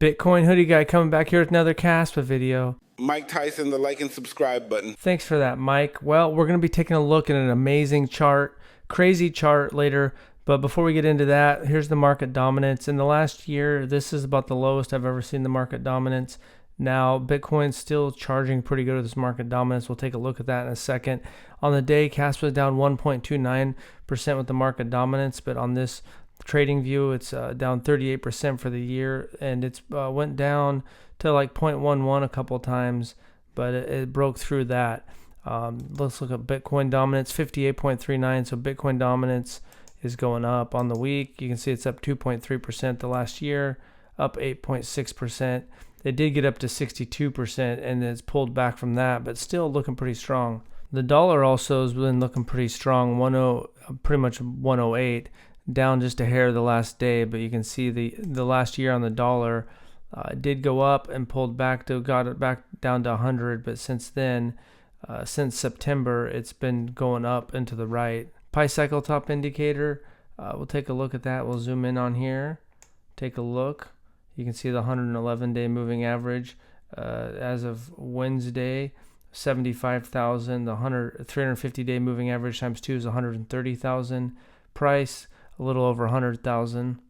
Bitcoin hoodie guy coming back here with another Caspa video. Mike Tyson, the like and subscribe button. Thanks for that, Mike. Well, we're going to be taking a look at an amazing chart, crazy chart later. But before we get into that, here's the market dominance. In the last year, this is about the lowest I've ever seen the market dominance. Now, Bitcoin's still charging pretty good with this market dominance. We'll take a look at that in a second. On the day, Caspa was down 1.29% with the market dominance, but on this trading view, it's down 38% for the year, and it's went down to like 0.11 a couple times, but it broke through that. Let's look at Bitcoin dominance, 58.39. So Bitcoin dominance is going up on the week. You can see it's up 2.3% the last year, up 8.6%. It did get up to 62% and it's pulled back from that, but still looking pretty strong. The dollar also has been looking pretty strong, pretty much 108, down just a hair the last day, but you can see the last year on the dollar did go up and pulled back got it back down to 100, but since then, since September, it's been going up and to the right. Pi cycle top indicator, we'll take a look at that. We'll zoom in on here, take a look. You can see the 111-day moving average as of Wednesday, 75,000. The 350-day moving average times 2 is 130,000. Price, a little over 100,000.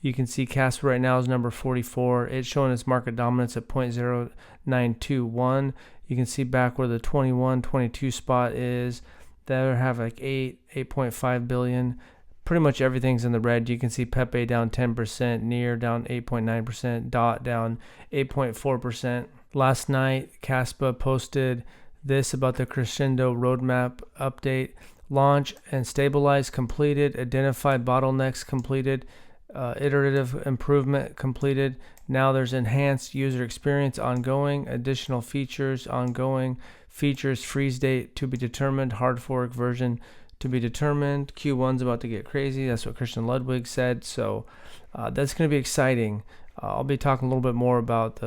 You can see Caspa right now is number 44. It's showing its market dominance at 0.0921. You can see back where the 21, 22 spot is. They have like 8.5 billion. Pretty much everything's in the red. You can see Pepe down 10%, Near down 8.9%, Dot down 8.4%. Last night, Caspa posted this about the Crescendo roadmap update. Launch and stabilize completed. Identify bottlenecks completed. Iterative improvement completed. Now there's enhanced user experience ongoing. Additional features ongoing. Features freeze date to be determined. Hard fork version to be determined. Q1's about to get crazy. That's what Christian Ludwig said. So that's going to be exciting. I'll be talking a little bit more about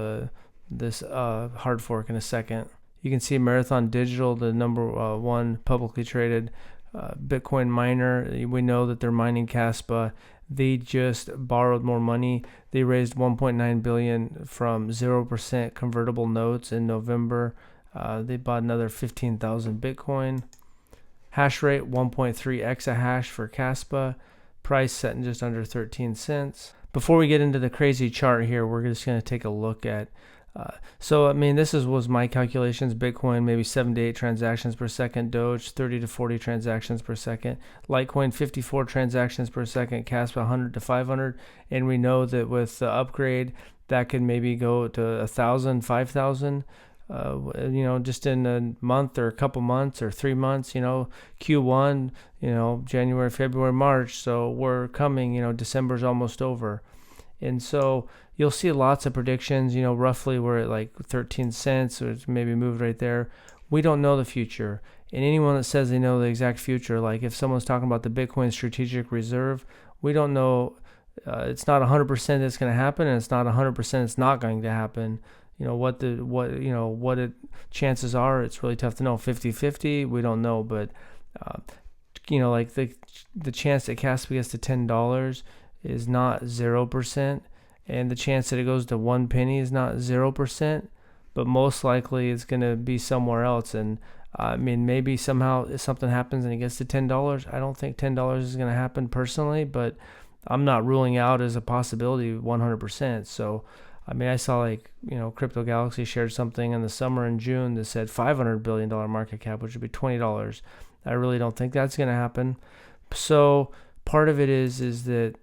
this hard fork in a second. You can see Marathon Digital, the number one publicly traded Bitcoin miner. We know that they're mining Caspa. They just borrowed more money. They raised 1.9 billion from 0% convertible notes in November. They bought another 15,000 Bitcoin. Hash rate 1.3 exahash for Caspa. Price set in just under 13 cents. Before we get into the crazy chart here, we're just going to take a look at this was my calculations. Bitcoin maybe 7 to 8 transactions per second. Doge 30 to 40 transactions per second. Litecoin 54 transactions per second. Caspa 100 to 500. And we know that with the upgrade, that could maybe go to 1,000, 5,000. Just in a month or a couple months or 3 months. Q1. January, February, March. So we're coming. December's almost over. And so you'll see lots of predictions, roughly we're at like 13 cents, or it's maybe moved right there. We don't know the future. And anyone that says they know the exact future, like if someone's talking about the Bitcoin strategic reserve, we don't know. It's not 100% it's going to happen, and it's not 100% it's not going to happen. Chances are, it's really tough to know. 50-50, we don't know, but like the chance that Caspa gets to $10 is not 0%, and the chance that it goes to 1 penny is not 0%, but most likely it's going to be somewhere else. And maybe somehow if something happens and it gets to $10, I don't think $10 is going to happen personally, but I'm not ruling out as a possibility 100%. So I saw Crypto Galaxy shared something in the summer in June that said $500 billion market cap, which would be $20. I really don't think that's going to happen. So part of it is that,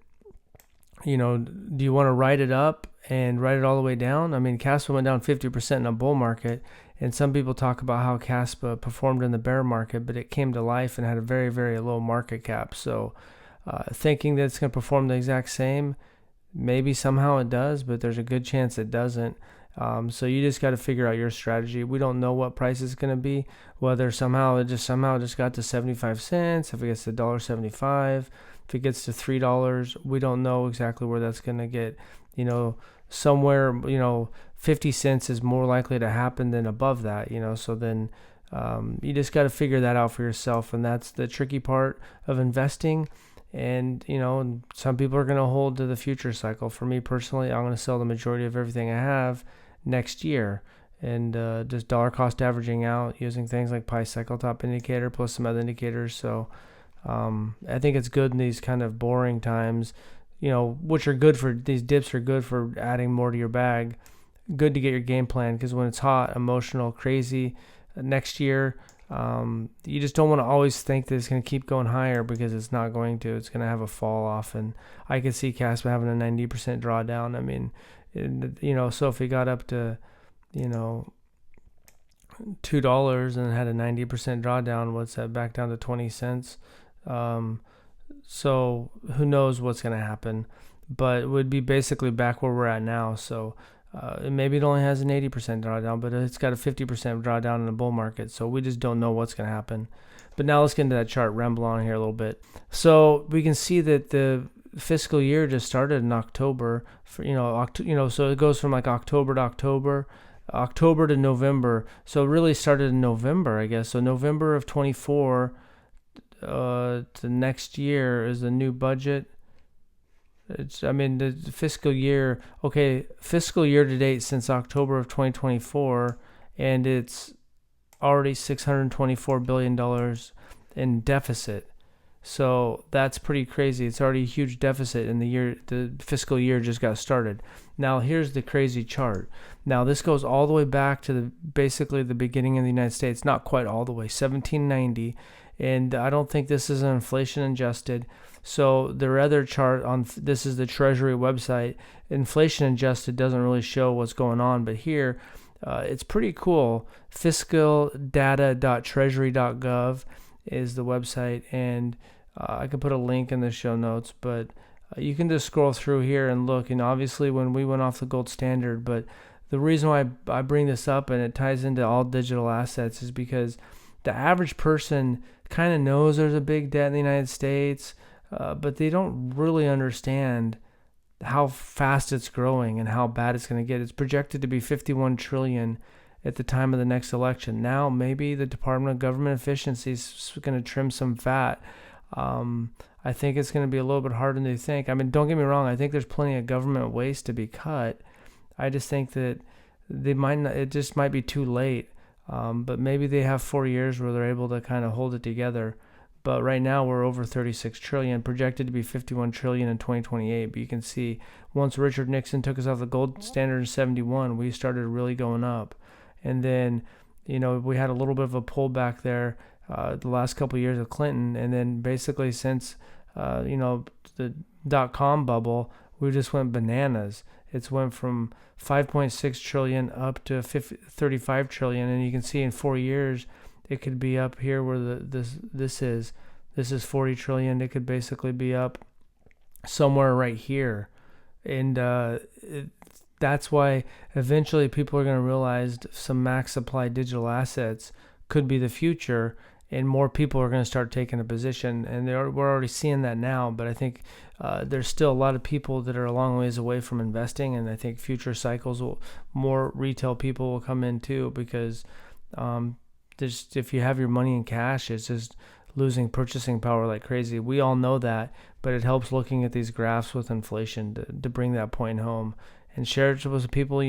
do you want to ride it up and ride it all the way down? Caspa went down 50% in a bull market, and some people talk about how Caspa performed in the bear market, but it came to life and had a very, very low market cap. So thinking that it's going to perform the exact same, maybe somehow it does, but there's a good chance it doesn't. So you just got to figure out your strategy. We don't know what price it's going to be, whether somehow it just got to 75 cents, if it gets to $1.75, if it gets to $3, we don't know exactly where that's going to get. Somewhere, 50 cents is more likely to happen than above that, so then you just got to figure that out for yourself. And that's the tricky part of investing. And some people are going to hold to the future cycle. For me personally, I'm going to sell the majority of everything I have next year, and just dollar cost averaging out using things like Pi cycle top indicator plus some other indicators. So I think it's good in these kind of boring times, which are good for these dips, are good for adding more to your bag. Good to get your game plan, because when it's hot, emotional, crazy next year, you just don't want to always think that it's going to keep going higher, because it's not going to. It's going to have a fall off, and I could see Caspa having a 90% drawdown. I mean, so if it got up to, $2 and had a 90% drawdown, what's that, back down to 20 cents? So who knows what's going to happen, but it would be basically back where we're at now. So maybe it only has an 80% drawdown, but it's got a 50% drawdown in the bull market. So we just don't know what's going to happen. But now let's get into that chart, ramble on here a little bit. So we can see that the fiscal year just started in October. So it goes from like October to November. So it really started in November, I guess. So November of 24 to next year is the new budget. The fiscal year to date since October of 2024, and it's already $624 billion in deficit. So that's pretty crazy. It's already a huge deficit in the year. The fiscal year just got started. Now here's the crazy chart. Now this goes all the way back to basically the beginning of the United States. Not quite all the way, 1790. And I don't think this is inflation adjusted. So their other chart this is the Treasury website. Inflation adjusted doesn't really show what's going on, but here it's pretty cool. Fiscaldata.treasury.gov is the website, and I can put a link in the show notes, but you can just scroll through here and look. And obviously when we went off the gold standard, but the reason why I bring this up, and it ties into all digital assets, is because the average person kind of knows there's a big debt in the United States, but they don't really understand how fast it's growing and how bad it's going to get. It's projected to be 51 trillion at the time of the next election. Now maybe the Department of Government Efficiency is going to trim some fat. I think it's going to be a little bit harder than you think. I mean, don't get me wrong. I think there's plenty of government waste to be cut. I just think that it just might be too late. But maybe they have 4 years where they're able to kind of hold it together. But right now we're over 36 trillion, projected to be 51 trillion in 2028. But you can see once Richard Nixon took us off the gold standard in 71, we started really going up. And then, we had a little bit of a pullback there the last couple of years of Clinton. And then basically since, the dot-com bubble, we just went bananas. It's went from 5.6 trillion up to 35 trillion. And you can see in 4 years, it could be up here where this is 40 trillion. It could basically be up somewhere right here. And that's why eventually people are going to realize some max supply digital assets could be the future, and more people are going to start taking a position. And we're already seeing that now, but I think there's still a lot of people that are a long ways away from investing, and I think future cycles more retail people will come in too, because if you have your money in cash, it's just losing purchasing power like crazy. We all know that, but it helps looking at these graphs with inflation to bring that point home, and share it with people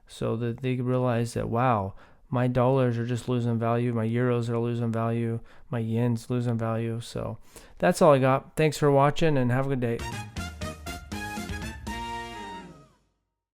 so that they realize that, wow, my dollars are just losing value, my euros are losing value, my yen's losing value. So that's all I got. Thanks for watching, and have a good day.